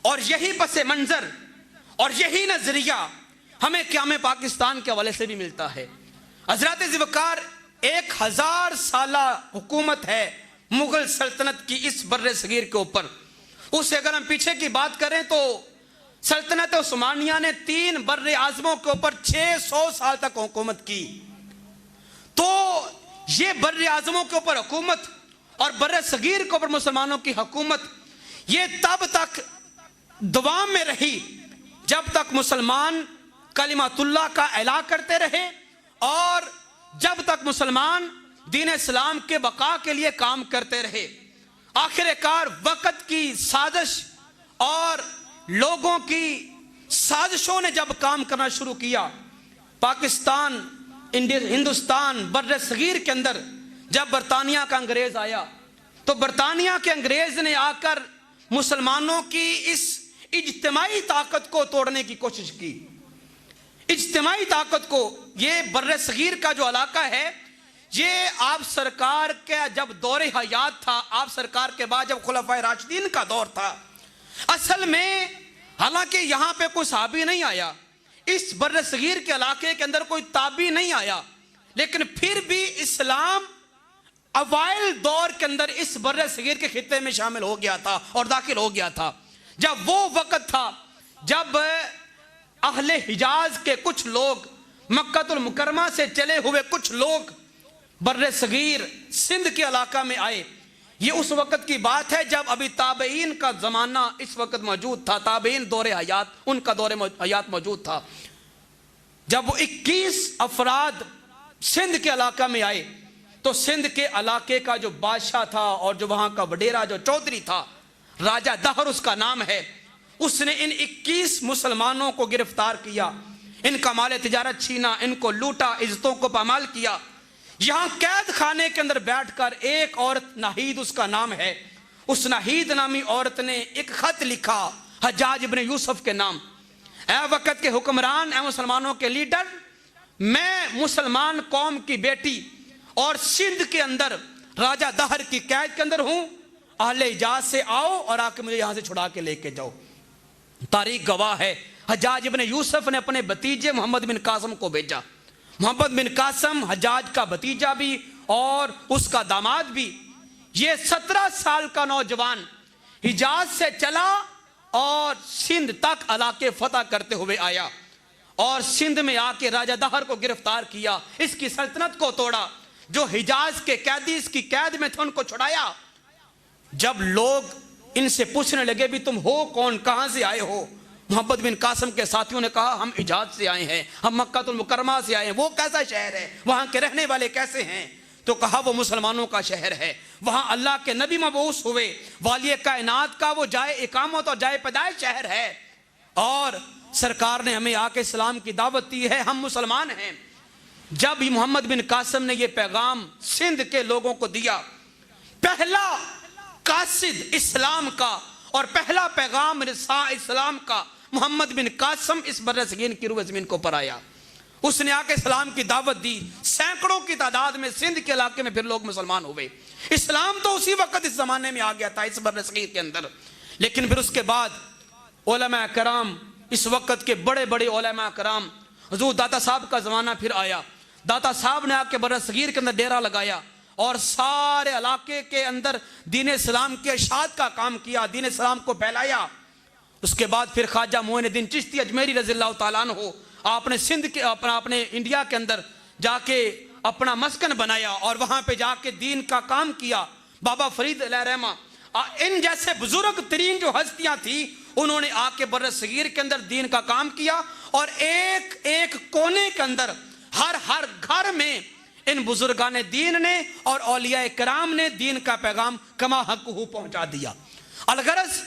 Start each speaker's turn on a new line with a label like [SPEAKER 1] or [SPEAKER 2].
[SPEAKER 1] और यही पस मंजर और यही नजरिया हमें क़याम पाकिस्तान के हवाले से भी मिलता है। हजरत ज़ुल्फ़िकार 1000 साला हुकूमत है मुगल सल्तनत की इस बर्रे सगीर के ऊपर। उससे अगर हम पीछे की बात करें तो सल्तनत उस्मानिया ने 3 बर्रे आज़मों के ऊपर 600 साल तक हुकूमत की। तो ये बर्रे आज़मों के ऊपर हुकूमत और बर्रे सगीर के ऊपर मुसलमानों की हुकूमत ये तब तक दवाम में रही जब तक मुसलमान कलिमातुल्लाह का ऐला करते रहे और जब तक मुसलमान दीन इस्लाम के बका के लिए काम करते रहे। आखिरकार वक़्त की साजिश और लोगों की साजिशों ने जब काम करना शुरू किया, पाकिस्तान हिंदुस्तान बर्रे सगीर के अंदर जब बरतानिया का अंग्रेज आया तो बरतानिया के अंग्रेज ने आकर मुसलमानों की इस इज्तिमाई ताकत को तोड़ने की कोशिश की। इज्तिमाई ताकत को, ये बर्रे सगीर का जो इलाका है ये आप सरकार के जब दौरे हयात था, आप सरकार के बाद जब खुलफाए राशिदीन का दौर था, असल में हालांकि यहाँ पे कोई सहाबी नहीं आया, इस बर्रे सगीर के इलाके के अंदर कोई ताबी नहीं आया, लेकिन फिर भी इस्लाम अवाइल दौर के अंदर इस बर्रे सगीर के खित्ते में शामिल हो गया था और दाखिल हो गया था। जब वो वक़्त था जब अहले हिजाज के कुछ लोग, मक्कातुल मुकर्रमा से चले हुए कुछ लोग बर्रे सगीर सिंध के इलाका में आए। ये उस वक़्त की बात है जब अभी ताबईन का ज़माना इस वक़्त मौजूद था, ताबईन दौरे हयात, उनका दौरे हयात मौजूद था। जब वो 21 अफराद सिंध के इलाका में आए तो सिंध के इलाके का जो बादशाह था और जो वहाँ का वडेरा जो चौधरी था, राजा दहर उसका नाम है, उसने इन 21 मुसलमानों को गिरफ्तार किया, इनका माल तिजारत छीना, इनको लूटा, इज्जतों को पामाल किया। यहाँ कैद खाने के अंदर बैठकर एक औरत, नाहीद उसका नाम है, उस नाहीद नामी औरत ने एक खत लिखा हज्जाज इब्न यूसुफ के नाम, ऐ वक़्त के हुक्मरान, ऐ मुसलमानों के लीडर, मैं मुसलमान कौम की बेटी और सिंध के अंदर राजा दहर की कैद के अंदर हूँ, अहले हिजाज से आओ और आके मुझे यहाँ से छुड़ा के लेके जाओ। तारीख गवाह है, हज्जाज इब्न यूसुफ ने अपने भतीजे मोहम्मद बिन कासिम को भेजा। मोहम्मद बिन कासिम हज्जाज का भतीजा भी और उसका दामाद भी, ये 17 साल का नौजवान हिजाज से चला और सिंध तक इलाके फतह करते हुए आया और सिंध में आके राजा दहर को गिरफ्तार किया, इसकी सल्तनत को तोड़ा। जो हिजाज के कैदी इसकी कैद में थे उनको छुड़ाया। जब लोग इनसे पूछने लगे भी तुम हो कौन, कहां से आए हो, मोहम्मद बिन कासिम के साथियों ने कहा हम हिजाज से आए हैं, हम मक्कातुल मुकर्रमा से आए हैं। वो कैसा शहर है, वहां के रहने वाले कैसे हैं? तो कहा वो मुसलमानों का शहर है, वहां अल्लाह के नबी मबऊस हुए वालिय कायनात का वो जाए इकामत और जाए पैदाइश शहर है और सरकार ने हमें आके इस्लाम की दावत दी है, हम मुसलमान हैं। जब ही मोहम्मद बिन कासिम ने ये पैगाम सिंध के लोगों को दिया, पहला कासिद इस्लाम का और पहला पैगाम रिसा इस्लाम का मोहम्मद बिन कासिम इस बर्रे सगीर की रूह ज़मीन को पर आया। उसने आके इस्लाम की दावत दी, सैकड़ों की तादाद में सिंध के इलाके में फिर लोग मुसलमान हुए। इस्लाम तो उसी वक्त इस जमाने में आ गया था इस बर्रे सगीर के अंदर, लेकिन फिर उसके बाद उलमा कराम, इस वक्त के बड़े बड़े उलमा कराम, हुजूर दाता साहब का जमाना फिर आया। दाता साहब ने आके बर्रे सगीर के अंदर डेरा लगाया और सारे इलाके के अंदर दीन इस्लाम के इरशाद का काम किया, दीन इस्लाम को फैलाया। उसके बाद फिर ख्वाजा मोइनुद्दीन चिश्ती अजमेरी रज़ियल्लाहु ताला अन्हु आपने सिंध के अपने इंडिया के अंदर जाके अपना मस्कन बनाया और वहां पे जाके दीन का काम किया। बाबा फरीद अलैहि रहमा, इन जैसे बुजुर्ग तरीन जो हस्तियां थी उन्होंने आके बर्रे सगीर के अंदर दीन का काम किया और एक एक कोने के अंदर हर हर घर में इन बुजुर्गान दीन ने और औलिया कराम ने दीन का पैगाम कमा हक़हू पहुंचा दिया। अलगरज